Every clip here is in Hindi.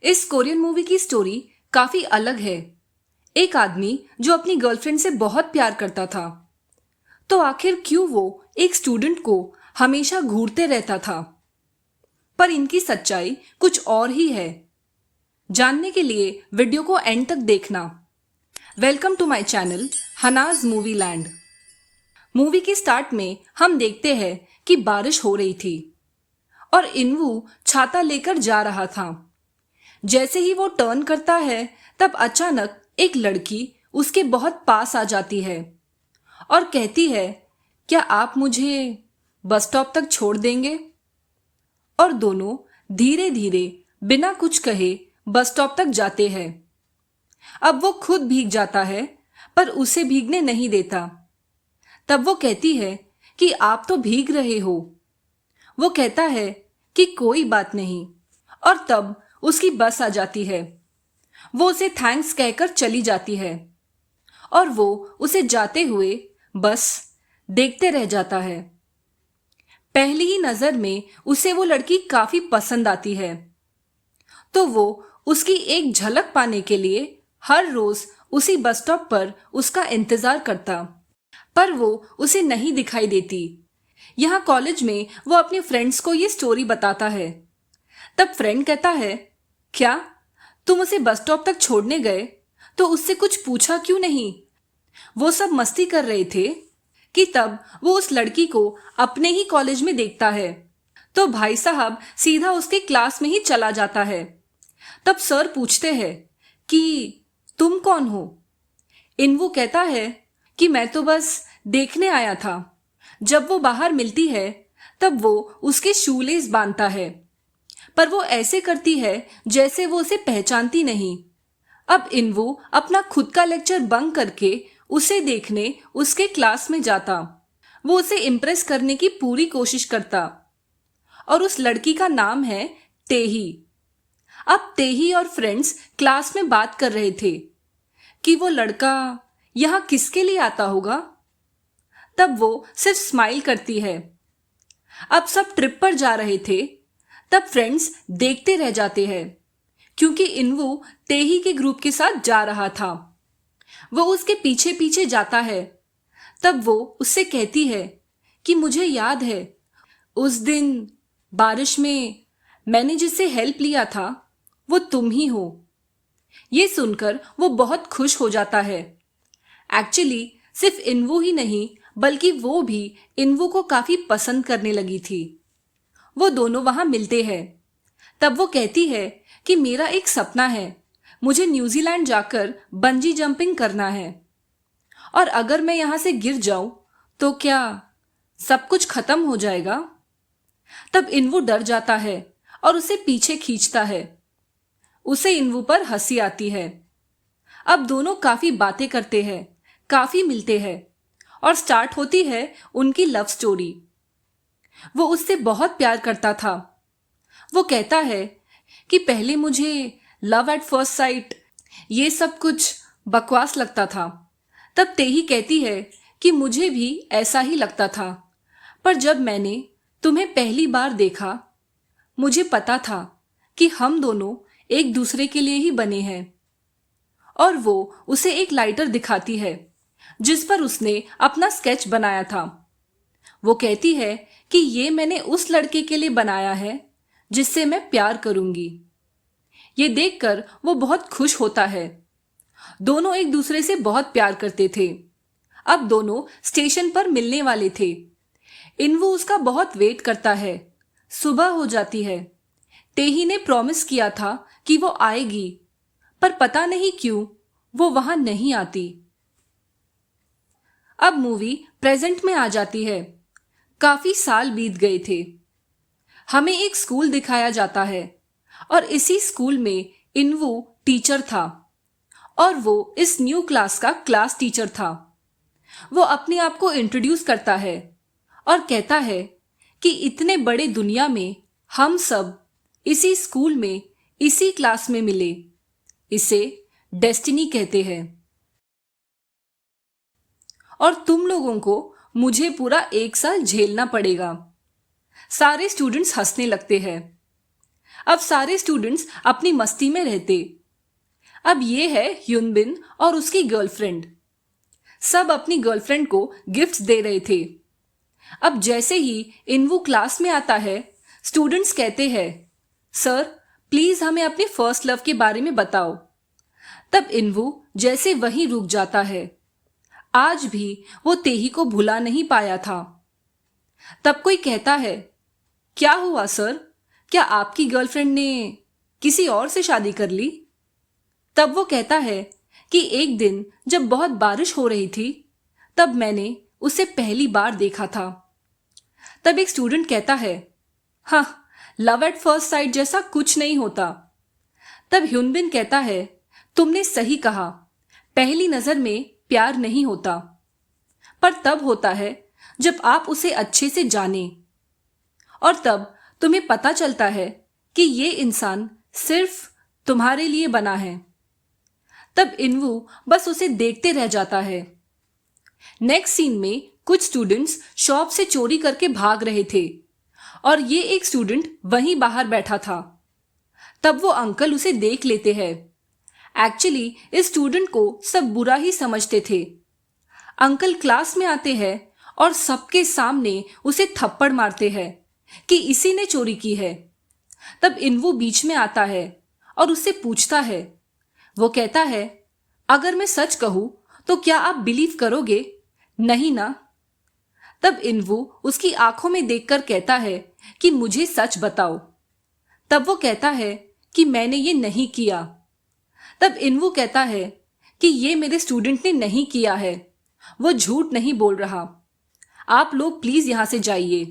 इस कोरियन मूवी की स्टोरी काफी अलग है। एक आदमी जो अपनी गर्लफ्रेंड से बहुत प्यार करता था, तो आखिर क्यों वो एक स्टूडेंट को हमेशा घूरते रहता था। पर इनकी सच्चाई कुछ और ही है। जानने के लिए वीडियो को एंड तक देखना। Welcome to my channel Hanaz Movie Land. Movie के स्टार्ट में हम देखते हैं कि बारिश हो रही थी और इनवू छाता लेकर जा रहा था। जैसे ही वो टर्न करता है, तब अचानक एक लड़की उसके बहुत पास आ जाती है और कहती है, क्या आप मुझे बस स्टॉप तक छोड़ देंगे? और दोनों धीरे धीरे बिना कुछ कहे बस स्टॉप तक जाते हैं। अब वो खुद भीग जाता है, पर उसे भीगने नहीं देता। तब वो कहती है कि आप तो भीग रहे हो। वो कहता है कि कोई बात नहीं, और तब उसकी बस आ जाती है। वो उसे थैंक्स कहकर चली जाती है और वो उसे जाते हुए बस देखते रह जाता है। पहली ही नजर में उसे वो लड़की काफी पसंद आती है, तो वो उसकी एक झलक पाने के लिए हर रोज उसी बस स्टॉप पर उसका इंतजार करता, पर वो उसे नहीं दिखाई देती। यहाँ कॉलेज में वो अपने फ्रेंड्स को ये स्टोरी बताता है। तब फ्रेंड कहता है, क्या तुम उसे बस स्टॉप तक छोड़ने गए तो उससे कुछ पूछा क्यों नहीं? वो सब मस्ती कर रहे थे कि तब वो उस लड़की को अपने ही कॉलेज में देखता है, तो भाई साहब सीधा उसके क्लास में ही चला जाता है। तब सर पूछते हैं कि तुम कौन हो? इनवू कहता है कि मैं तो बस देखने आया था। जब वो बाहर मिलती है, तब वो उसके शूलेस बांधता है, पर वो ऐसे करती है जैसे वो उसे पहचानती नहीं। अब इनवू अपना खुद का लेक्चर बंक करके उसे देखने उसके क्लास में जाता। वो उसे इम्प्रेस करने की पूरी कोशिश करता, और उस लड़की का नाम है तेही। अब तेही और फ्रेंड्स क्लास में बात कर रहे थे कि वो लड़का यहाँ किसके लिए आता होगा। तब वो सिर्फ स्माइल करती है। अब सब ट्रिप पर जा रहे थे, तब फ्रेंड्स देखते रह जाते हैं, क्योंकि इनवू तेही के ग्रुप के साथ जा रहा था। वो उसके पीछे पीछे जाता है। तब वो उससे कहती है कि मुझे याद है उस दिन बारिश में मैंने जिससे हेल्प लिया था, वो तुम ही हो। ये सुनकर वो बहुत खुश हो जाता है। एक्चुअली सिर्फ इनवू ही नहीं, बल्कि वो भी इनवू को काफी पसंद करने लगी थी। वो दोनों वहां मिलते हैं। तब वो कहती है कि मेरा एक सपना है, मुझे न्यूजीलैंड जाकर बंजी जंपिंग करना है, और अगर मैं यहां से गिर जाऊं तो क्या सब कुछ खत्म हो जाएगा? तब इनवू डर जाता है और उसे पीछे खींचता है। उसे इनवू पर हंसी आती है। अब दोनों काफी बातें करते हैं, काफी मिलते हैं, और स्टार्ट होती है उनकी लव स्टोरी। वो उससे बहुत प्यार करता था। वो कहता है कि पहले मुझे लव एट फर्स्ट साइट ये सब कुछ बकवास लगता था। तब तेही कहती है कि मुझे भी ऐसा ही लगता था, पर जब मैंने तुम्हें पहली बार देखा, मुझे पता था कि हम दोनों एक दूसरे के लिए ही बने हैं। और वो उसे एक लाइटर दिखाती है जिस पर उसने अपना स्केच बनाया था। वो कहती है कि ये मैंने उस लड़के के लिए बनाया है जिससे मैं प्यार करूंगी। ये देखकर वो बहुत खुश होता है। दोनों एक दूसरे से बहुत प्यार करते थे। अब दोनों स्टेशन पर मिलने वाले थे। इनवू उसका बहुत वेट करता है। सुबह हो जाती है। तेही ने प्रॉमिस किया था कि वो आएगी, पर पता नहीं क्यों वो वहां नहीं आती। अब मूवी प्रेजेंट में आ जाती है। काफी साल बीत गए थे। हमें एक स्कूल दिखाया जाता है, और इसी स्कूल में इनवू टीचर था, और वो इस न्यू क्लास का क्लास टीचर था। वो अपने आप को इंट्रोड्यूस करता है और कहता है कि इतने बड़े दुनिया में हम सब इसी स्कूल में इसी क्लास में मिले। इसे डेस्टिनी कहते हैं, और तुम लोगों को मुझे पूरा 1 साल झेलना पड़ेगा। सारे स्टूडेंट्स हंसने लगते हैं। अब सारे स्टूडेंट्स अपनी मस्ती में रहते। अब ये है ह्युनबिन और उसकी गर्लफ्रेंड। सब अपनी गर्लफ्रेंड को गिफ्ट्स दे रहे थे। अब जैसे ही इनवू क्लास में आता है, स्टूडेंट्स कहते हैं, सर प्लीज हमें अपने फर्स्ट लव के बारे में बताओ। तब इनवू जैसे वहीं रुक जाता है। आज भी वो तेही को भुला नहीं पाया था। तब कोई कहता है, क्या हुआ सर, क्या आपकी गर्लफ्रेंड ने किसी और से शादी कर ली? तब वो कहता है कि एक दिन जब बहुत बारिश हो रही थी, तब मैंने उसे पहली बार देखा था। तब एक स्टूडेंट कहता है, हाँ, लव एट फर्स्ट साइट जैसा कुछ नहीं होता। तब ह्युनबिन कहता है, तुमने सही कहा, पहली नजर में प्यार नहीं होता, पर तब होता है जब आप उसे अच्छे से जाने, और तब तुम्हें पता चलता है कि ये इंसान सिर्फ तुम्हारे लिए बना है। तब इनवू बस उसे देखते रह जाता है। नेक्स्ट सीन में कुछ स्टूडेंट्स शॉप से चोरी करके भाग रहे थे और ये एक स्टूडेंट वहीं बाहर बैठा था। तब वो अंकल उसे देख लेते हैं। एक्चुअली इस स्टूडेंट को सब बुरा ही समझते थे। अंकल क्लास में आते हैं और सबके सामने उसे थप्पड़ मारते हैं कि इसी ने चोरी की है। तब इनवू बीच में आता है और उससे पूछता है। वो कहता है, अगर मैं सच कहूं तो क्या आप बिलीव करोगे? नहीं ना? तब इनवू उसकी आंखों में देखकर कहता है कि मुझे सच बताओ। तब वो कहता है कि मैंने ये नहीं किया। तब इनवू कहता है कि ये मेरे स्टूडेंट ने नहीं किया है, वो झूठ नहीं बोल रहा, आप लोग प्लीज यहां से जाइए।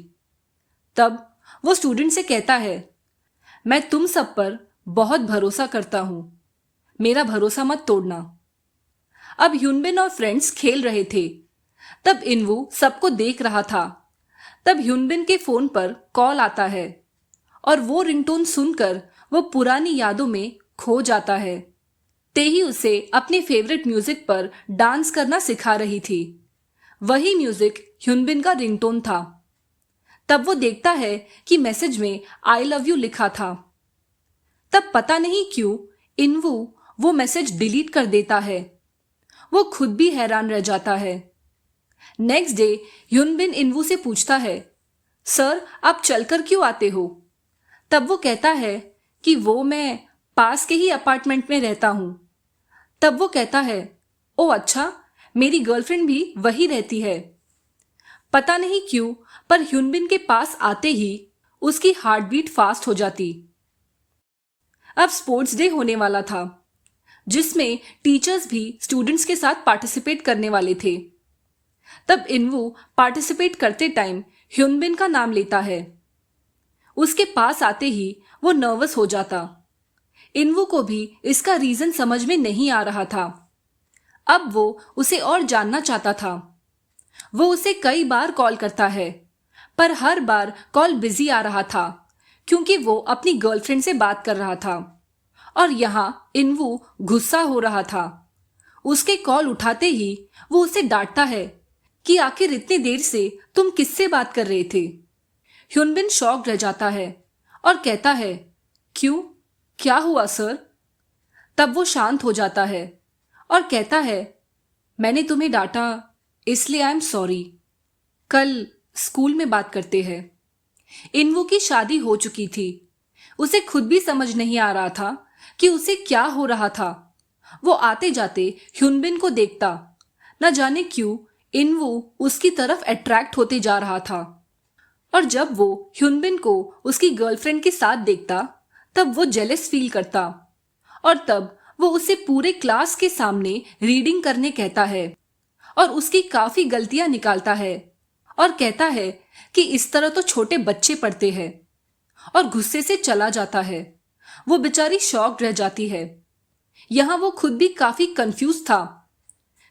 तब वो स्टूडेंट से कहता है, मैं तुम सब पर बहुत भरोसा करता हूं, मेरा भरोसा मत तोड़ना। अब ह्युनबिन और फ्रेंड्स खेल रहे थे। तब इनवू सबको देख रहा था। तब ह्युनबिन के फोन पर कॉल आता है और वो रिंगटोन सुनकर वो पुरानी यादों में खो जाता है। तेही उसे अपने फेवरेट म्यूजिक पर डांस करना सिखा रही थी। वही म्यूजिक ह्युनबिन का रिंगटोन था। तब वो देखता है कि मैसेज में आई लव यू लिखा था। तब पता नहीं क्यों इनवू वो मैसेज डिलीट कर देता है। वो खुद भी हैरान रह जाता है। नेक्स्ट डे ह्युनबिन इनवू से पूछता है, सर आप चलकर क्यों आते हो? तब वो कहता है कि वो मैं पास के ही अपार्टमेंट में रहता हूं। तब वो कहता है, ओ अच्छा, मेरी गर्लफ्रेंड भी वही रहती है। पता नहीं क्यों पर ह्युनबिन के पास आते ही उसकी हार्ट बीट फास्ट हो जाती। अब स्पोर्ट्स डे होने वाला था, जिसमें टीचर्स भी स्टूडेंट्स के साथ पार्टिसिपेट करने वाले थे। तब इनवू पार्टिसिपेट करते टाइम ह्युनबिन का नाम लेता है। उसके पास आते ही वो नर्वस हो जाता। इनवू को भी इसका रीजन समझ में नहीं आ रहा था। अब वो उसे और जानना चाहता था। वो उसे कई बार कॉल करता है, पर हर बार कॉल बिजी आ रहा था क्योंकि वो अपनी गर्लफ्रेंड से बात कर रहा था और यहाँ इनवू गुस्सा हो रहा था। उसके कॉल उठाते ही वो उसे डांटता है कि आखिर इतनी देर से तुम किससे बात कर रहे थे? ह्युनबिन शॉक रह जाता है और कहता है, क्यों, क्या हुआ सर? तब वो शांत हो जाता है और कहता है, मैंने तुम्हें डांटा इसलिए आई एम सॉरी, कल स्कूल में बात करते हैं। इनवू की शादी हो चुकी थी। उसे खुद भी समझ नहीं आ रहा था कि उसे क्या हो रहा था। वो आते जाते ह्युनबिन को देखता। न जाने क्यों इनवू उसकी तरफ अट्रैक्ट होते जा रहा था और जब वो ह्युनबिन को उसकी गर्लफ्रेंड के साथ देखता तब वो जेलस फील करता और तब वो उसे पूरे क्लास के सामने रीडिंग करने कहता है और उसकी काफी गलतियां निकालता है और कहता है कि इस तरह तो छोटे बच्चे पढ़ते हैं और गुस्से से चला जाता है। वो बेचारी शॉक्ड रह जाती है। यहां वो खुद भी काफी कंफ्यूज था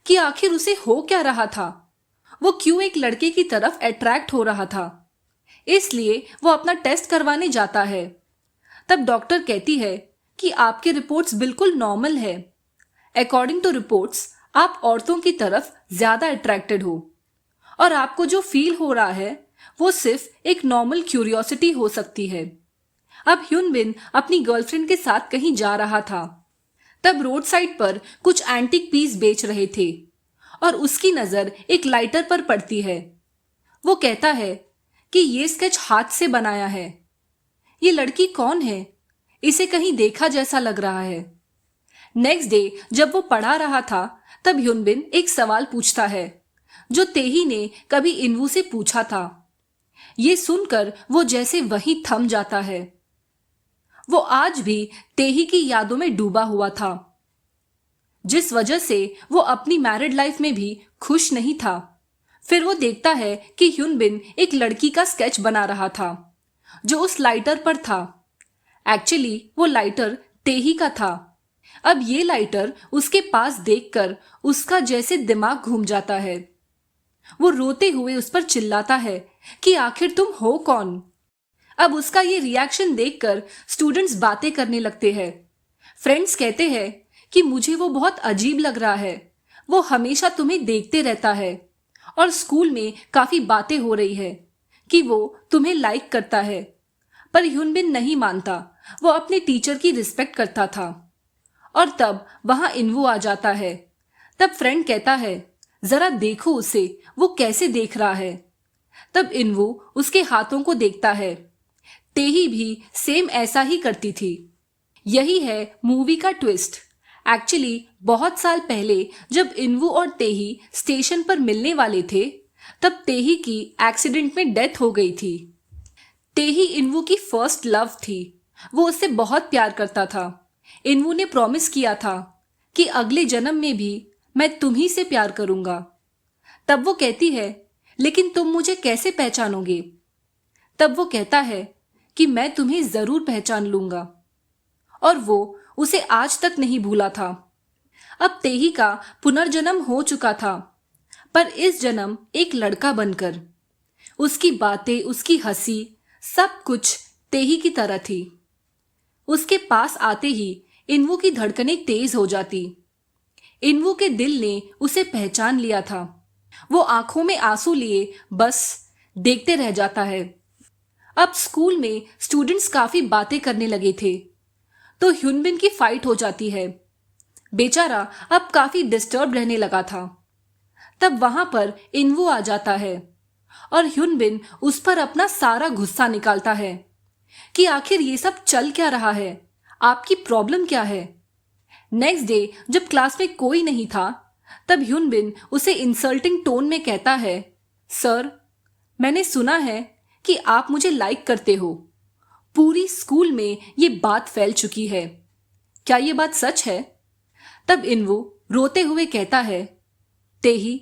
कि आखिर उसे हो क्या रहा था। वो क्यों एक लड़के की तरफ अट्रैक्ट हो रहा था। इसलिए वो अपना टेस्ट करवाने जाता है। तब डॉक्टर कहती है कि आपके रिपोर्ट्स बिल्कुल नॉर्मल है। अकॉर्डिंग टू रिपोर्ट्स आप औरतों की तरफ ज्यादा अट्रैक्टेड हो और आपको जो फील हो रहा है वो सिर्फ एक नॉर्मल क्यूरियोसिटी हो सकती है। अब ह्युनबिन अपनी गर्लफ्रेंड के साथ कहीं जा रहा था। तब रोड साइड पर कुछ एंटीक पीस बेच रहे थे और उसकी नजर एक लाइटर पर पड़ती है। वो कहता है कि ये स्केच हाथ से बनाया है। ये लड़की कौन है? इसे कहीं देखा जैसा लग रहा है। नेक्स्ट डे जब वो पढ़ा रहा था तब ह्युनबिन एक सवाल पूछता है जो तेही ने कभी इनवू से पूछा था। ये सुनकर वो जैसे वहीं थम जाता है। वो आज भी तेही की यादों में डूबा हुआ था, जिस वजह से वो अपनी मैरिड लाइफ में भी खुश नहीं था। फिर वो देखता है कि ह्युनबिन एक लड़की का स्केच बना रहा था जो उस लाइटर पर था। एक्चुअली वो लाइटर तेही का था। अब ये लाइटर उसके पास देखकर उसका जैसे दिमाग घूम जाता है। वो रोते हुए उस पर चिल्लाता है कि आखिर तुम हो कौन? अब उसका ये रिएक्शन देखकर स्टूडेंट्स बातें करने लगते हैं। फ्रेंड्स कहते हैं कि मुझे वो बहुत अजीब लग रहा है, वो हमेशा तुम्हें देखते रहता है और स्कूल में काफी बातें हो रही है कि वो तुम्हें लाइक करता है। पर ह्युनबिन नहीं मानता, वो अपने टीचर की रिस्पेक्ट करता था। और तब वहां इनवू आ जाता है। तब फ्रेंड कहता है जरा देखो उसे, वो कैसे देख रहा है। तब इनवू उसके हाथों को देखता है। तेही भी सेम ऐसा ही करती थी। यही है मूवी का ट्विस्ट। एक्चुअली बहुत साल पहले जब इनवू और तेही स्टेशन पर मिलने वाले थे तब तेही की एक्सीडेंट में डेथ हो गई थी। तेही इनवू की फर्स्ट लव थी। वो उससे बहुत प्यार करता था। इनवू ने प्रॉमिस किया था कि अगले जन्म में भी मैं तुम्ही से प्यार करूंगा। तब वो कहती है लेकिन तुम मुझे कैसे पहचानोगे? तब वो कहता है कि मैं तुम्हें जरूर पहचान लूंगा। और वो उसे आज तक नहीं भूला था। अब तेही का पुनर्जन्म हो चुका था, पर इस जन्म एक लड़का बनकर। उसकी बातें, उसकी हंसी, सब कुछ तेही की तरह थी। उसके पास आते ही इनवू की धड़कनें तेज हो जाती। इनवू के दिल ने उसे पहचान लिया था। वो आंखों में आंसू लिए बस देखते रह जाता है। अब स्कूल में स्टूडेंट्स काफी बातें करने लगे थे तो ह्युनबिन की फाइट हो जाती है। बेचारा अब काफी डिस्टर्ब रहने लगा था। तब वहां पर इनवू आ जाता है और ह्युनबिन उस पर अपना सारा गुस्सा निकालता है कि आखिर ये सब चल क्या रहा है, आपकी प्रॉब्लम क्या है। नेक्स्ट डे जब क्लास में कोई नहीं था तब ह्युनबिन उसे इंसल्टिंग टोन में कहता है, सर मैंने सुना है कि आप मुझे लाइक करते हो। पूरी स्कूल में ये बात फैल चुकी है, क्या ये बात सच है? तब इनवू रोते हुए कहता है, तेही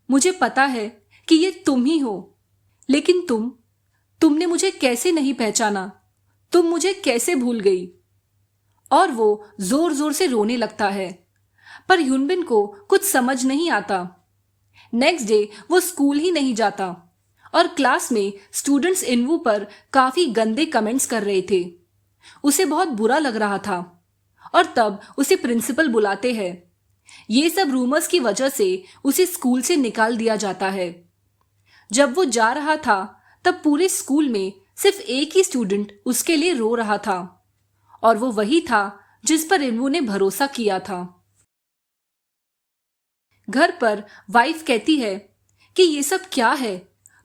मुझे पता है कि ये तुम ही हो, लेकिन तुमने मुझे कैसे नहीं पहचाना? तुम मुझे कैसे भूल गई? और वो जोर जोर से रोने लगता है, पर ह्युनबिन को कुछ समझ नहीं आता। नेक्स्ट डे वो स्कूल ही नहीं जाता और क्लास में स्टूडेंट्स इनवू पर काफी गंदे कमेंट्स कर रहे थे। उसे बहुत बुरा लग रहा था और तब उसे प्रिंसिपल बुलाते हैं। ये सब रूमर्स की वजह से उसे स्कूल से निकाल दिया जाता है। जब वो जा रहा था तब पूरे स्कूल में सिर्फ एक ही स्टूडेंट उसके लिए रो रहा था और वो वही था जिस पर इनवू ने भरोसा किया था। घर पर वाइफ कहती है कि ये सब क्या है,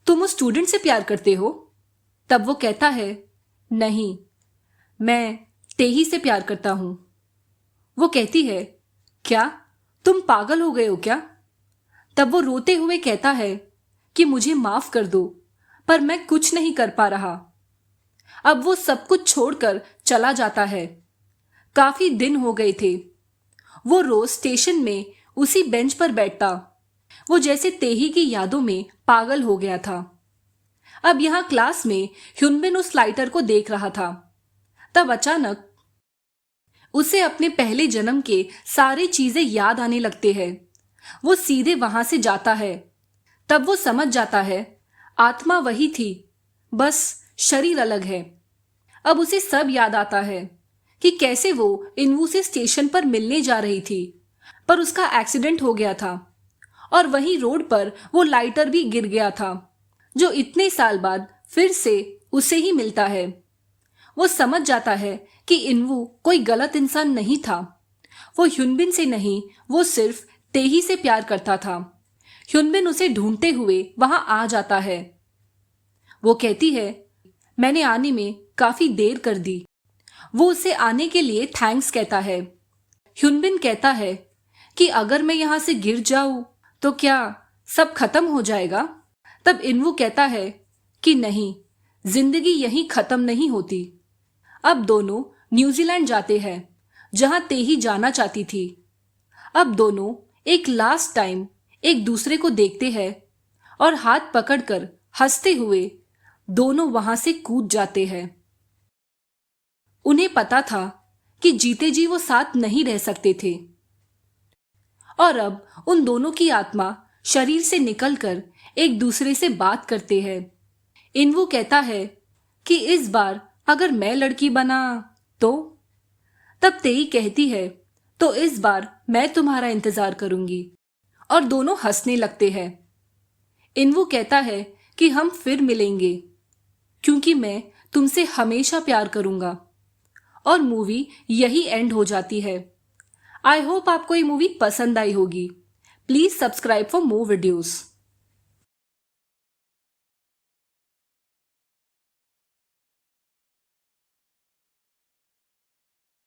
तुम उस स्टूडेंट से प्यार करते हो? तब वो कहता है, नहीं, मैं तेही से प्यार करता हूं। वो कहती है, क्या तुम पागल हो गए हो क्या? तब वो रोते हुए कहता है कि मुझे माफ कर दो, पर मैं कुछ नहीं कर पा रहा। अब वो सब कुछ छोड़कर चला जाता है। काफी दिन हो गए थे। वो रोज स्टेशन में उसी बेंच पर बैठता। वो जैसे तेही की यादों में पागल हो गया था। अब यहां क्लास में ह्युनबिन उस लाइटर को देख रहा था। तब अचानक उसे अपने पहले जन्म के सारी चीजें याद आने लगते हैं। वो सीधे वहां से जाता है। तब वो समझ जाता है आत्मा वही थी, बस शरीर अलग है। अब उसे सब याद आता है कि कैसे वो इनवू से स्टेशन पर मिलने जा रही थी, पर उसका एक्सीडेंट हो गया था और वहीं रोड पर वो लाइटर भी गिर गया था जो इतने साल बाद फिर से उसे ही मिलता है। वो समझ जाता है कि इनवू कोई गलत इंसान नहीं था। वो ह्युनबिन से नहीं, वो सिर्फ तेही से प्यार करता था। ह्युनबिन उसे ढूंढते हुए वहां आ जाता है। वो कहती है, मैंने आने में काफी देर कर दी। वो उसे आने के लिए थैंक्स कहता है। ह्युनबिन कहता है कि अगर मैं यहां से गिर जाऊं तो क्या सब खत्म हो जाएगा? तब इनवू कहता है कि नहीं, जिंदगी यहीं खत्म नहीं होती। अब दोनों न्यूजीलैंड जाते हैं, जहां तेही जाना चाहती थी। अब दोनों एक लास्ट टाइम एक दूसरे को देखते हैं और हाथ पकड़कर हंसते हुए दोनों वहां से कूद जाते हैं। उन्हें पता था कि जीते जी वो साथ नहीं रह सकते थे और अब उन दोनों की आत्मा शरीर से निकलकर एक दूसरे से बात करते हैं। इनवू कहता है कि इस बार अगर मैं लड़की बना तो? तब तेई कहती है, तो इस बार मैं तुम्हारा इंतजार करूंगी। और दोनों हंसने लगते हैं। इनवू कहता है कि हम फिर मिलेंगे क्योंकि मैं तुमसे हमेशा प्यार करूंगा। और मूवी यही एंड हो जाती है। आई होप आपको ये मूवी पसंद आई होगी। Please subscribe for more videos.